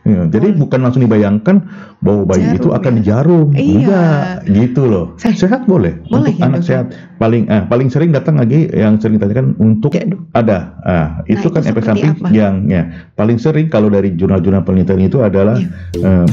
Ya, jadi bukan langsung dibayangkan bahwa bayi Jarum itu akan ya? dijarum, Iya. enggak, gitu loh. Sehat boleh. Boleh Untuk ya, anak Dok, sehat paling sering datang lagi yang sering ditanyakan untuk Ya, Dok. ada. Itu Nah, kan itu efek seperti samping apa? yang paling sering kalau dari jurnal-jurnal penelitian itu adalah Iya.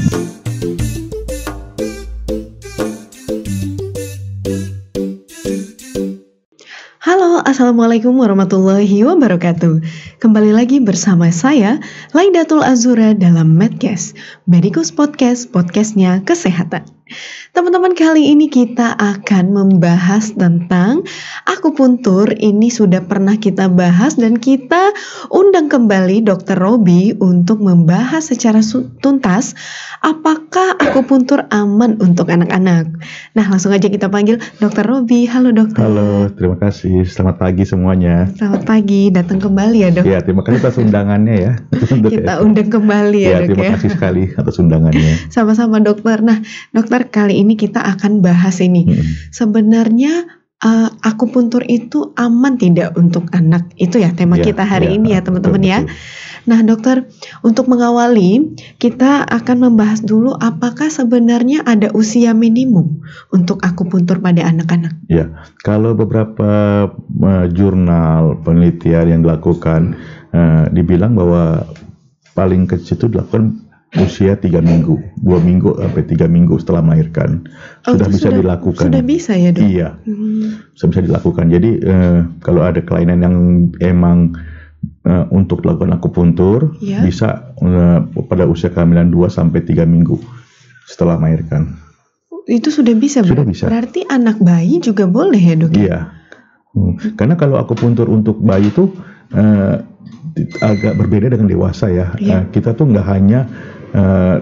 Halo, Assalamualaikum warahmatullahi wabarakatuh. Kembali lagi bersama saya, Laidatul Azura dalam Medcast, Medikus Podcast, podcastnya kesehatan. Teman-teman, kali ini kita akan membahas tentang akupuntur. Ini sudah pernah kita bahas dan kita undang kembali Dr. Robi untuk membahas secara tuntas apakah akupuntur aman untuk anak-anak. Nah, langsung aja kita panggil Dr. Robi. Halo dokter. Halo, terima kasih. Selamat pagi semuanya. Selamat pagi, datang kembali ya dok. Ya, terima kasih atas undangannya ya. Kita undang kembali ya dok terima ya. kasih sekali atas undangannya. Sama-sama dokter. Nah dokter, kali ini kita akan bahas ini. Sebenarnya akupuntur itu aman tidak untuk anak? Itu ya tema kita hari ini ya teman-teman ya. Nah dokter, untuk mengawali kita akan membahas dulu apakah sebenarnya ada usia minimum untuk akupuntur pada anak-anak? Ya, kalau beberapa jurnal penelitian yang dilakukan dibilang bahwa paling kecil itu dilakukan usia 3 minggu, 2 minggu sampai 3 minggu setelah melahirkan sudah bisa dilakukan. Sudah bisa ya dok? Iya, bisa dilakukan. Jadi kalau ada kelainan yang emang untuk dilakukan akupuntur bisa pada usia kehamilan 2 sampai 3 minggu setelah melahirkan. Itu sudah bisa, sudah bisa. Berarti anak bayi juga boleh ya dok? Iya, karena kalau akupuntur untuk bayi itu agak berbeda dengan dewasa ya. Kita tuh nggak hanya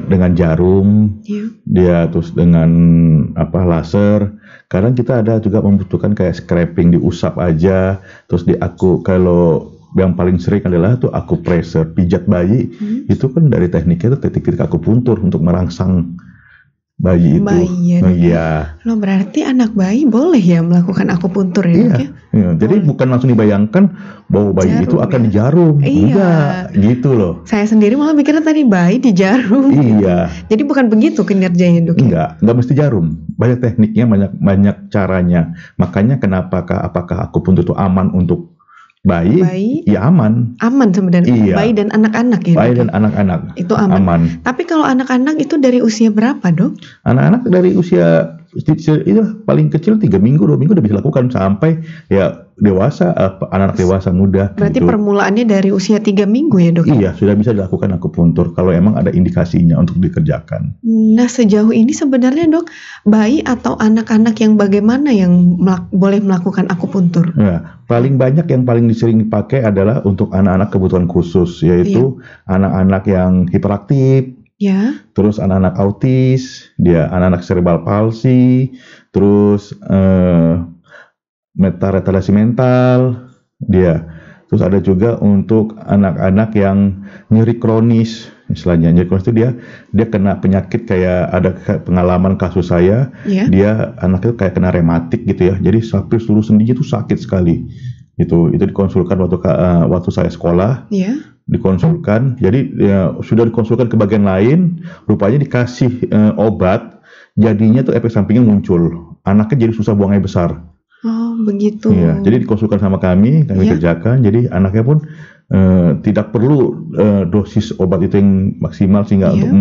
dengan jarum, dia terus dengan laser. Kadang kita ada juga membutuhkan kayak scraping, diusap aja, terus kalau yang paling sering adalah tuh akupressure, pijat bayi. Itu kan dari tekniknya itu teknik akupuntur untuk merangsang bayi itu. Iya. Loh, berarti anak bayi boleh ya melakukan akupuntur ya? Iya. Jadi bukan langsung dibayangkan bahwa bayi itu akan dijarum. Enggak, gitu loh. Saya sendiri malah mikirnya tadi bayi dijarum. Iya. Jadi bukan begitu kinerjanya dok? Enggak mesti jarum. Banyak tekniknya, banyak caranya. Makanya apakah akupuntur itu aman untuk bayi? Ya aman. Aman sebenarnya. Bayi dan anak-anak ya? Bayi dan anak-anak. Itu aman. Tapi kalau anak-anak itu dari usia berapa dok? Anak-anak dari usia itu paling kecil 3 minggu, 2 minggu udah bisa lakukan sampai ya dewasa, anak dewasa muda. Berarti permulaannya dari usia 3 minggu ya dok? Iya, sudah bisa dilakukan akupuntur kalau emang ada indikasinya untuk dikerjakan. Nah sejauh ini sebenarnya dok, bayi atau anak-anak yang bagaimana yang boleh melakukan akupuntur? Nah, paling banyak yang paling sering dipakai adalah untuk anak-anak kebutuhan khusus, yaitu anak-anak yang hiperaktif. Terus anak-anak autis, anak-anak cerebral palsy, terus retardasi mental, terus ada juga untuk anak-anak yang nyeri kronis, istilahnya nyeri kronis itu dia kena penyakit kayak ada pengalaman kasus saya, dia anaknya kayak kena rematik gitu ya, jadi sampai seluruh sendinya itu sakit sekali. Itu dikonsulkan waktu saya sekolah. Dikonsulkan, jadi sudah dikonsulkan ke bagian lain, rupanya dikasih obat, jadinya tuh efek sampingnya muncul, anaknya jadi susah buang air besar. Oh begitu. Iya, jadi dikonsulkan sama kami kerjakan, jadi anaknya pun tidak perlu dosis obat itu yang maksimal sehingga untuk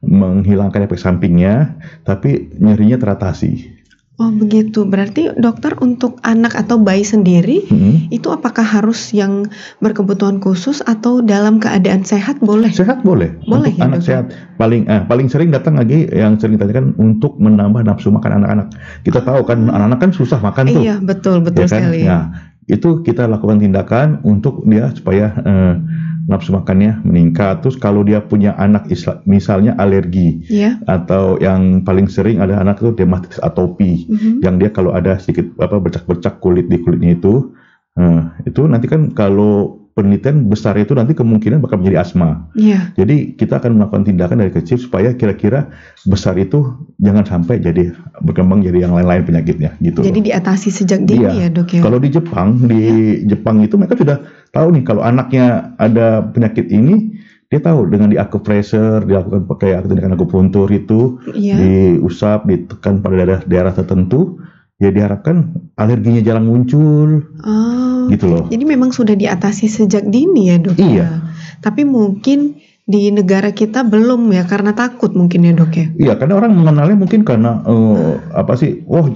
menghilangkan efek sampingnya, tapi nyerinya teratasi. Oh begitu, berarti dokter untuk anak atau bayi sendiri itu apakah harus yang berkebutuhan khusus atau dalam keadaan sehat boleh? Sehat boleh. Boleh untuk ya, anak dokter? sehat paling sering datang lagi yang sering ditanyakan untuk menambah nafsu makan anak-anak. Kita tahu kan anak-anak kan susah makan tuh. Iya betul ya kan? sekali. Nah itu kita lakukan tindakan untuk dia supaya nafsu makannya meningkat. Terus kalau dia punya anak misalnya alergi atau yang paling sering ada anak itu dermatitis atopi, yang dia kalau ada sedikit bercak-bercak kulit di kulitnya itu nanti kan kalau penelitian besar itu nanti kemungkinan bakal menjadi asma. Jadi kita akan melakukan tindakan dari kecil supaya kira-kira besar itu jangan sampai jadi berkembang jadi yang lain-lain penyakitnya gitu. Jadi diatasi sejak dini ya dok ya? Kalau di Jepang itu mereka sudah tahu nih kalau anaknya ada penyakit ini, dia tahu dengan di acupressure, dilakukan pakai tindakan akupuntur itu, diusap, ditekan pada daerah tertentu, ya diharapkan alerginya jarang muncul, gitu loh. Jadi memang sudah diatasi sejak dini ya dok? Iya. Tapi mungkin di negara kita belum ya, karena takut mungkin ya dok ya? Iya, karena orang mengenalnya mungkin karena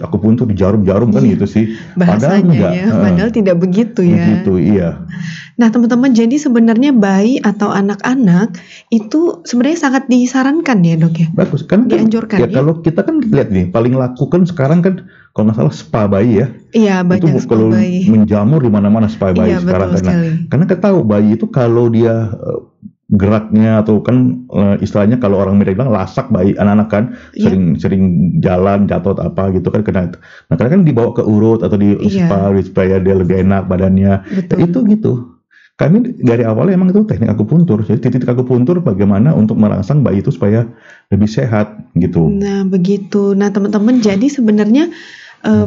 akupuntur di jarum-jarum kan gitu sih. Bahasanya padahal tidak begitu ya. Begitu, iya. Nah teman-teman, jadi sebenarnya bayi atau anak-anak itu sebenarnya sangat disarankan ya dok ya? Bagus, kan dianjurkan ya? Kalau kita kan lihat nih, paling laku kan sekarang kan kalau nggak salah spa bayi ya. Iya, banyak itu kalau menjamur di mana-mana spa bayi sekarang karena kita tahu bayi itu kalau dia geraknya atau kan istilahnya kalau orang Medan bilang lasak bayi anak-anak kan sering jalan jatuh atau apa gitu kan karena kan dibawa ke urut atau di spa supaya dia lebih enak badannya. Itu gitu. Kami dari awalnya emang itu teknik akupuntur. Jadi titik akupuntur bagaimana untuk merangsang bayi itu supaya lebih sehat gitu. Nah begitu. Nah teman-teman, jadi sebenarnya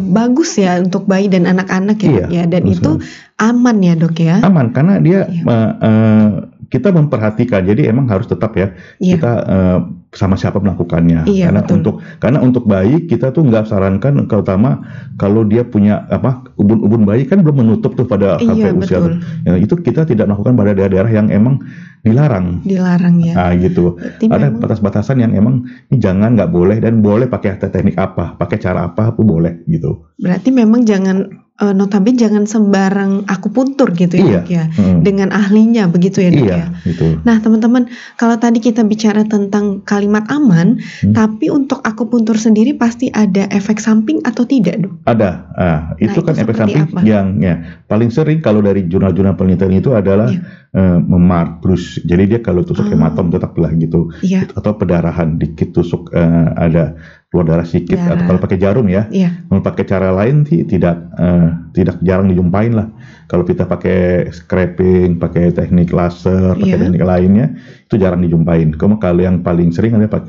bagus ya untuk bayi dan anak-anak ya, dan itu aman ya dok ya? Aman karena dia kita memperhatikan. Jadi emang harus tetap kita sama siapa melakukannya. Karena untuk bayi kita tuh nggak sarankan terutama kalau dia punya ubun-ubun bayi kan belum menutup tuh pada sampai usia. Itu kita tidak melakukan pada daerah-daerah yang emang dilarang ya. Nah gitu. Ada batas-batasan yang emang ini jangan, nggak boleh, dan boleh pakai teknik apa, pakai cara apa pun boleh gitu. Berarti memang jangan notabene jangan sembarang akupuntur gitu ya dok ya, dengan ahlinya begitu ya dok ya. Betul. Nah teman-teman, kalau tadi kita bicara tentang kalimat aman, tapi untuk akupuntur sendiri pasti ada efek samping atau tidak dok? Ada. Itu kan efek samping apa? Yang paling sering kalau dari jurnal-jurnal penelitian itu adalah memar, terus jadi dia kalau tusuk hematom tetaplah gitu, atau pendarahan dikit tusuk ada keluar darah sedikit, atau kalau pakai jarum kalau pakai cara lain sih tidak jarang dijumpain lah. Kalau kita pakai scraping, pakai teknik laser, pakai teknik lainnya itu jarang dijumpain. Kalau yang paling sering adalah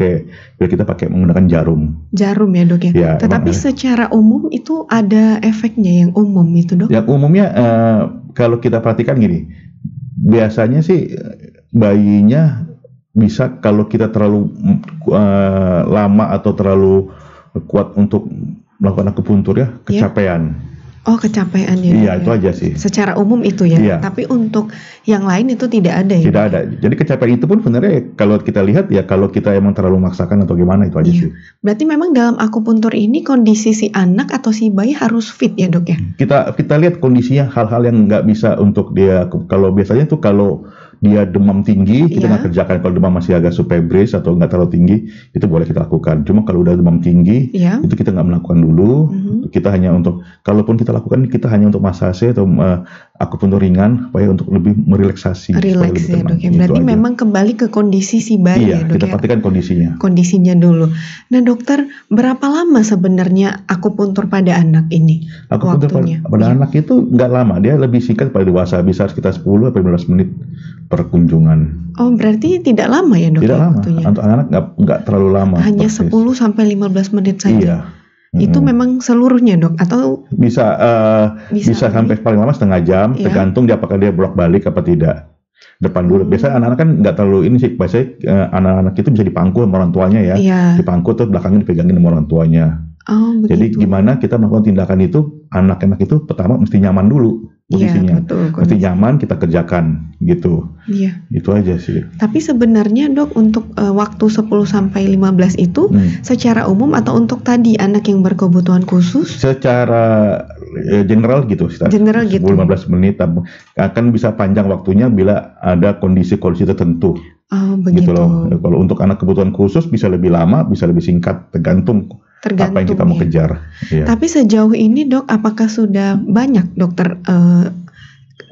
kita pakai menggunakan jarum. Jarum ya dok ya. Tetapi secara umum itu ada efeknya yang umum itu dok? Yang umumnya kalau kita perhatikan gini, biasanya sih bayinya bisa kalau kita terlalu lama atau terlalu kuat untuk melakukan akupuntur kecapean. Oh kecapean ya. Iya itu aja sih. Secara umum itu ya. Tapi untuk yang lain itu tidak ada ya. Tidak ada. Jadi kecapean itu pun sebenarnya kalau kita lihat kalau kita emang terlalu memaksakan atau gimana itu aja sih. Berarti memang dalam akupuntur ini kondisi si anak atau si bayi harus fit ya dok ya. Kita lihat kondisinya, hal-hal yang nggak bisa untuk dia. Kalau biasanya tuh kalau dia demam tinggi kita nggak kerjakan. Kalau demam masih agak subfebris atau nggak terlalu tinggi itu boleh kita lakukan. Cuma kalau udah demam tinggi itu kita nggak melakukan dulu. Kita hanya untuk, kalaupun kita lakukan kita hanya untuk masase atau akupuntur ringan supaya untuk lebih merelaksasi. Rileks ya dok ya. Berarti memang kembali ke kondisi si bayi ya dok kita perhatikan kondisinya dulu. Nah dokter, berapa lama sebenarnya akupuntur pada anak ini? Akupuntur pada anak itu nggak lama, dia lebih singkat pada dewasa, bisa sekitar 10-15 menit per kunjungan. Oh berarti tidak lama ya dok? Tidak lama, untuk anak nggak terlalu lama. Hanya 10-15 menit saja? Itu memang seluruhnya dok atau bisa sampai paling lama setengah jam, tergantung dia apakah dia bolak-balik apa tidak. Depan dulu. Biasanya anak-anak kan nggak terlalu ini sih, biasanya anak-anak itu bisa dipangku sama orang tuanya dipangku terus belakangnya dipegangin sama orang tuanya. Jadi gimana kita melakukan tindakan itu, anak-anak itu pertama mesti nyaman dulu posisinya. Mesti nyaman kita kerjakan gitu. Itu aja sih. Tapi sebenarnya dok untuk waktu 10-15 itu secara umum atau untuk tadi anak yang berkebutuhan khusus? Secara general gitu. General 10-15 menit akan bisa panjang waktunya bila ada kondisi-kondisi tertentu. Begitu. Gitu loh. Kalau untuk anak kebutuhan khusus bisa lebih lama, bisa lebih singkat, tergantung apa yang kita mau kejar. Tapi sejauh ini dok, apakah sudah banyak dokter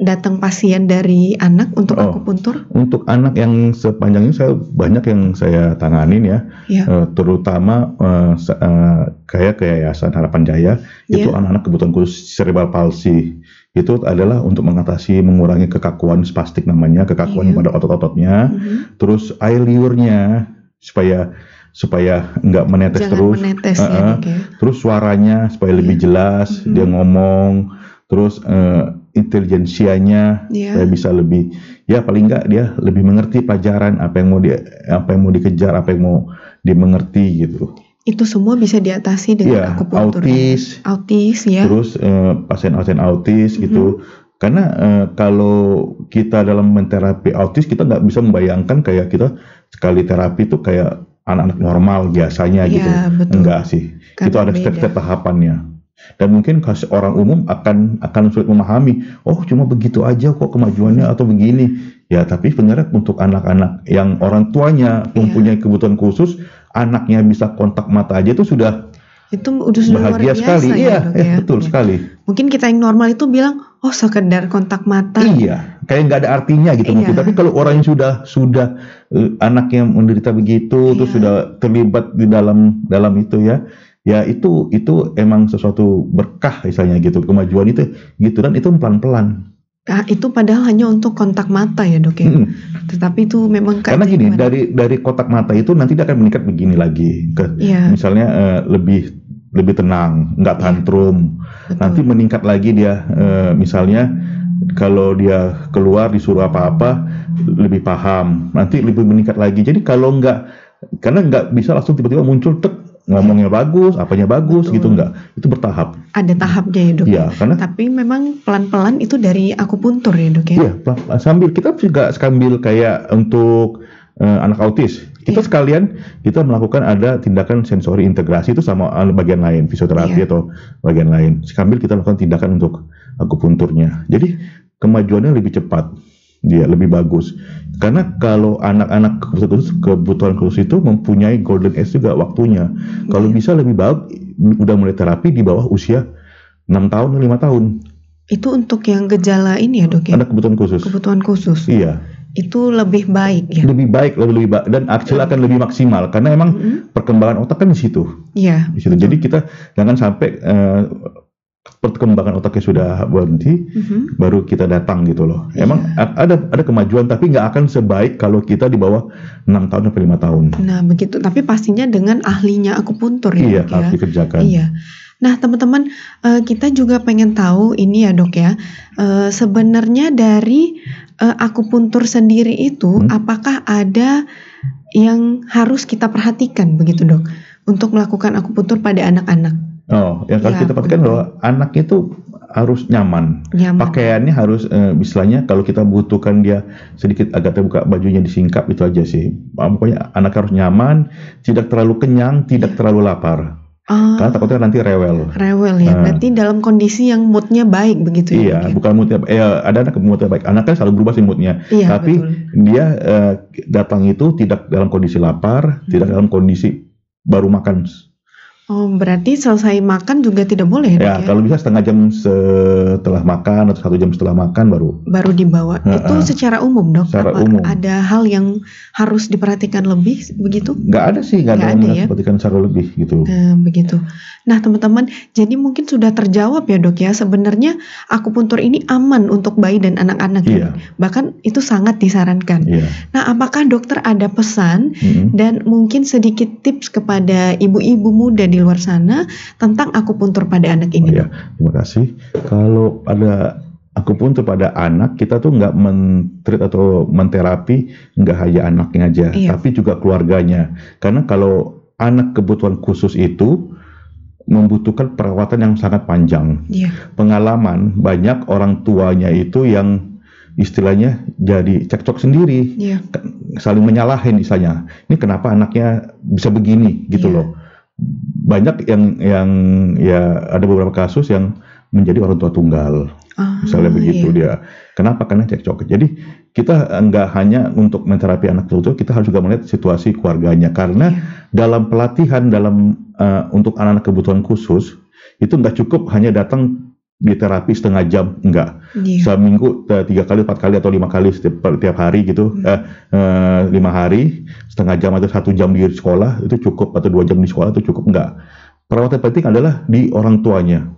datang pasien dari anak untuk akupuntur? Untuk anak yang sepanjang ini banyak yang saya tanganin terutama kayak Yayasan Harapan Jaya itu anak-anak kebutuhan khusus cerebral palsy. Itu adalah untuk mengurangi kekakuan spastik namanya, kekakuan pada otot-ototnya, terus air liurnya supaya nggak menetes. Jangan terus menetes, terus suaranya supaya lebih jelas dia ngomong, terus intelijensianya, Iya. supaya bisa lebih, ya paling nggak dia lebih mengerti pelajaran, apa yang mau dikejar, apa yang mau dimengerti gitu. Itu semua bisa diatasi dengan Iya, akupuntur. Autis ya. Terus pasien-pasien autis gitu. Karena kalau kita dalam menterapi autis, kita nggak bisa membayangkan kayak kita sekali terapi itu kayak anak-anak normal biasanya gitu. Betul. Enggak sih. Karena itu ada beda. step-step tahapannya. Dan mungkin orang umum akan sulit memahami. Oh, cuma begitu aja kok kemajuannya atau begini. Ya, tapi sebenarnya untuk anak-anak yang orang tuanya mempunyai kebutuhan khusus, anaknya bisa kontak mata aja itu sudah luar bahagia biasa sekali. ya, Dok, ya. Betul sekali. Mungkin kita yang normal itu bilang, oh sekedar kontak mata. Iya, kayak nggak ada artinya gitu mungkin. Tapi kalau orang yang sudah anaknya menderita begitu, terus sudah terlibat di dalam itu ya itu emang sesuatu berkah misalnya gitu. Kemajuan itu gitu, dan itu pelan-pelan. Nah, itu padahal hanya untuk kontak mata ya, Dok ya. Tetapi itu memang karena gini, dari kotak mata itu nanti dia akan meningkat begini lagi misalnya lebih tenang, nggak tantrum. Betul. Nanti meningkat lagi dia misalnya kalau dia keluar disuruh apa-apa lebih paham, nanti lebih meningkat lagi. Jadi kalau karena nggak bisa langsung tiba-tiba muncul ngomongnya bagus, apanya bagus. Betul. Gitu, enggak. Itu bertahap. Ada tahapnya ya, Dok. Iya, tapi memang pelan-pelan itu dari akupuntur ya, Dok ya. Iya, sambil kita juga kayak untuk anak autis. Kita sekalian kita melakukan ada tindakan sensori integrasi itu sama bagian lain, fisioterapi atau bagian lain. Sambil kita melakukan tindakan untuk akupunturnya. Jadi kemajuannya lebih cepat. Dia lebih bagus. Karena kalau anak-anak kebutuhan khusus itu mempunyai golden age juga waktunya. Kalau bisa lebih baik udah mulai terapi di bawah usia 6 tahun, 5 tahun. Itu untuk yang gejala ini ya, Dok ya? Ada kebutuhan khusus. Iya. Itu lebih baik ya? Lebih baik dan hasil akan lebih maksimal karena emang perkembangan otak kan di situ. Iya. Di situ. Jadi kita jangan sampai perkembangan otaknya sudah berhenti, baru kita datang gitu loh. Emang ada kemajuan, tapi nggak akan sebaik kalau kita di bawah 6 tahun sampai 5 tahun. Nah begitu, tapi pastinya dengan ahlinya akupuntur ya. Iya, harus dikerjakan. Iya. Nah teman-teman, kita juga pengen tahu ini ya, Dok ya, sebenarnya dari akupuntur sendiri itu apakah ada yang harus kita perhatikan begitu, Dok, untuk melakukan akupuntur pada anak-anak? Oh, yang harus kita perhatikan bahwa anak itu harus nyaman. Pakaiannya harus misalnya kalau kita butuhkan dia sedikit agak terbuka, bajunya disingkap, itu aja sih. Pokoknya anak harus nyaman, tidak terlalu kenyang, tidak terlalu lapar. Karena takutnya nanti rewel ya. Berarti dalam kondisi yang moodnya baik begitu ya? Iya, bukan moodnya. Ada anak moodnya baik. Anak kan selalu berubah sih moodnya. Iya, tapi betul. Dia datang itu tidak dalam kondisi lapar, tidak dalam kondisi baru makan. Oh, berarti selesai makan juga tidak boleh ya? Kalau bisa setengah jam setelah makan atau 1 jam setelah makan baru dibawa. Itu secara umum, Dok? Secara umum. Ada hal yang harus diperhatikan lebih begitu? Nggak ada sih, nggak ada yang diperhatikan secara lebih gitu. Begitu. Nah teman-teman, jadi mungkin sudah terjawab ya, Dok ya, sebenarnya akupuntur ini aman untuk bayi dan anak-anak. Iya. Bahkan itu sangat disarankan. Iya. Nah apakah dokter ada pesan dan mungkin sedikit tips kepada ibu-ibu muda di luar sana tentang akupuntur pada anak ini? Ya, terima kasih. Kalau ada akupuntur pada anak, kita tuh nggak men-treat atau menterapi nggak hanya anaknya aja, tapi juga keluarganya. Karena kalau anak kebutuhan khusus itu membutuhkan perawatan yang sangat panjang. Pengalaman banyak orang tuanya itu yang istilahnya jadi cekcok sendiri, saling menyalahin misalnya. Ini kenapa anaknya bisa begini gitu loh. Banyak yang ya ada beberapa kasus yang menjadi orang tua tunggal, misalnya begitu dia. Kenapa? Karena cekcok. Jadi kita nggak hanya untuk menterapi anak itu, kita harus juga melihat situasi keluarganya. Karena dalam pelatihan untuk anak-anak kebutuhan khusus itu nggak cukup hanya datang di terapi setengah jam, enggak. Seminggu 3 kali, 4 kali atau 5 kali setiap hari gitu, 5 hari, setengah jam atau 1 jam di sekolah itu cukup, atau 2 jam di sekolah itu cukup, enggak. Perawatan penting adalah di orang tuanya.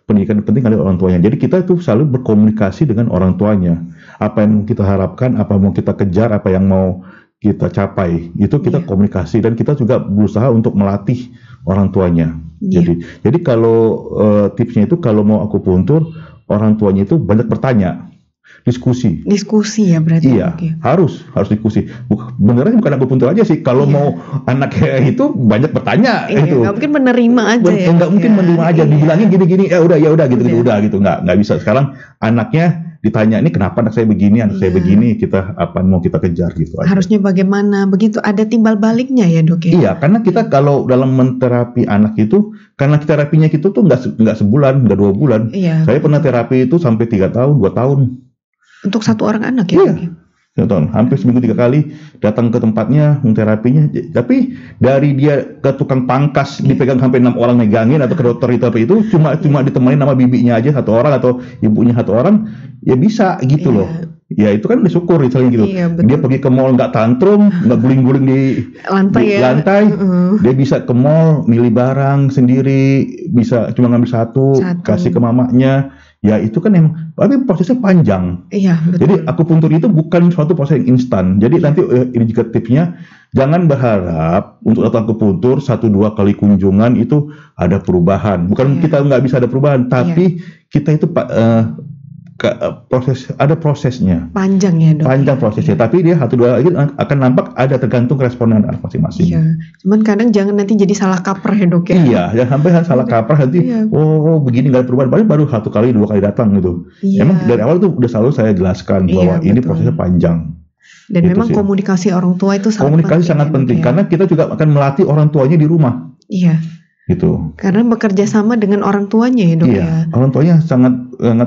Pendidikan penting adalah orang tuanya. Jadi kita itu selalu berkomunikasi dengan orang tuanya. Apa yang kita harapkan, apa yang mau kita kejar, apa yang mau kita capai, itu kita komunikasi, dan kita juga berusaha untuk melatih orang tuanya. Jadi kalau tipsnya itu kalau mau akupuntur, orang tuanya itu banyak bertanya, diskusi. Diskusi ya berarti. Iya, harus diskusi. Beneran bukan akupuntur aja sih. Kalau mau anaknya itu banyak bertanya itu. Nggak mungkin menerima aja ya. Nggak mungkin menerima aja. Dibilangin gini-gini, ya udah gitu. Nggak bisa. Sekarang anaknya ditanya, ini kenapa anak saya begini, anak saya begini, kita apa mau kita kejar gitu aja. Harusnya bagaimana? Begitu ada timbal baliknya ya dok ya. Iya, karena kita kalau dalam menterapi anak itu, karena terapinya itu tuh nggak sebulan, nggak 2 bulan. Iya. Saya pernah terapi itu sampai 3 tahun, 2 tahun. Untuk satu orang anak ya? Iya. Hampir seminggu 3 kali datang ke tempatnya terapinya. Tapi dari dia ke tukang pangkas dipegang sampai 6 orang megangin atau ke dokter itu cuma ditemani nama bibinya aja 1 orang atau ibunya 1 orang, ya bisa gitu loh. Ya itu kan udah syukur misalnya gitu. Dia pergi ke mall nggak tantrum, nggak guling-guling di lantai. Dia bisa ke mall milih barang sendiri, bisa cuma ngambil satu. Kasih ke mamanya. Ya itu kan emang, tapi prosesnya panjang. Iya, betul. Jadi akupuntur itu bukan suatu proses yang instan. Jadi nanti indikatifnya jangan berharap untuk datang akupuntur 1-2 kali kunjungan itu ada perubahan. Bukan kita nggak bisa ada perubahan, tapi kita itu ada prosesnya. Panjang ya dok. Panjang prosesnya, tapi dia 1-2 lagi akan nampak ada tergantung respon anak masing-masing. Iya. Cuman kadang jangan nanti jadi salah kaprah ya dok ya. Iya, jangan sampai salah kaprah nanti. Oh begini nggak ada perubahan, baru 1 kali 2 kali datang gitu. Iya. Emang dari awal tuh udah selalu saya jelaskan bahwa ini prosesnya panjang. Dan gitu memang komunikasi orang tua itu sangat penting karena kita juga akan melatih orang tuanya di rumah. Iya. Gitu. Karena bekerja sama dengan orang tuanya ya dok ya. Orang tuanya sangat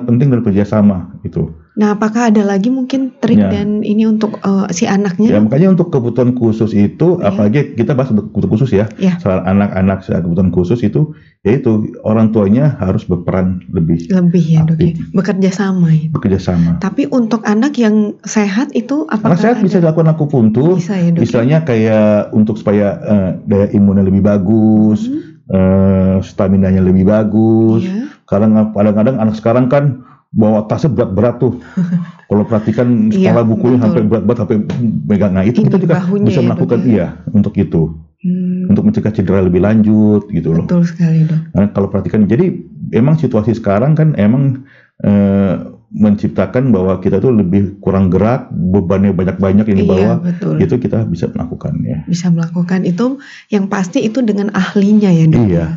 penting dalam bekerja sama itu. Nah, apakah ada lagi mungkin trik dan ini untuk si anaknya? Ya, makanya untuk kebutuhan khusus itu, apalagi kita bahas kebutuhan khusus ya. Soal anak-anak kebutuhan khusus itu, yaitu orang tuanya harus berperan lebih ya dok ya. Bekerja sama ya. Bekerja sama. Tapi untuk anak yang sehat itu apakah anak sehat bisa dilakukan akupuntur. Bisa ya dok. Misalnya kayak untuk supaya daya imunnya lebih bagus, staminanya lebih bagus. Kadang-kadang anak sekarang kan bawa tasnya berat-berat tuh. Kalau perhatikan sekolah bukunya sampai berat-berat sampai megang. Nah itu kita juga bisa melakukan untuk itu. Untuk mencegah cedera lebih lanjut gitu loh. Betul sekali dok. Nah, kalau perhatikan, jadi emang situasi sekarang kan emang menciptakan bahwa kita tuh lebih kurang gerak, bebannya banyak-banyak yang dibawa. Itu kita bisa melakukan ya. Bisa melakukan itu, yang pasti itu dengan ahlinya ya dok. Iya.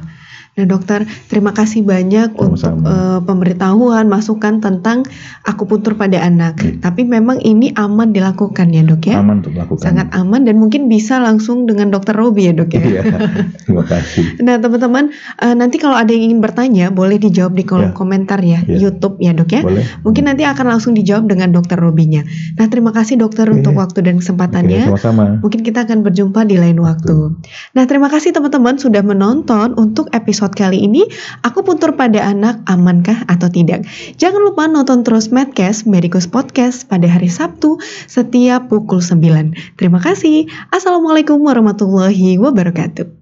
Nah dokter, terima kasih banyak untuk pemberitahuan, masukan tentang akupuntur pada anak. Tapi memang ini aman dilakukan ya dok ya? Aman untuk dilakukan. Sangat aman dan mungkin bisa langsung dengan dokter Robi ya dok ya? Iya, terima kasih. Nah teman-teman, nanti kalau ada yang ingin bertanya boleh dijawab di kolom komentar ya, YouTube ya dok ya? Boleh. Mungkin nanti akan langsung dijawab dengan dokter Robinya. Nah terima kasih dokter untuk waktu dan kesempatannya. Sama-sama. Mungkin kita akan berjumpa di lain waktu. Nah terima kasih teman-teman sudah menonton untuk episode kali ini, akupuntur pada anak amankah atau tidak? Jangan lupa nonton terus Medcast, Medikus Podcast pada hari Sabtu setiap pukul 9. Terima kasih. Assalamualaikum warahmatullahi wabarakatuh.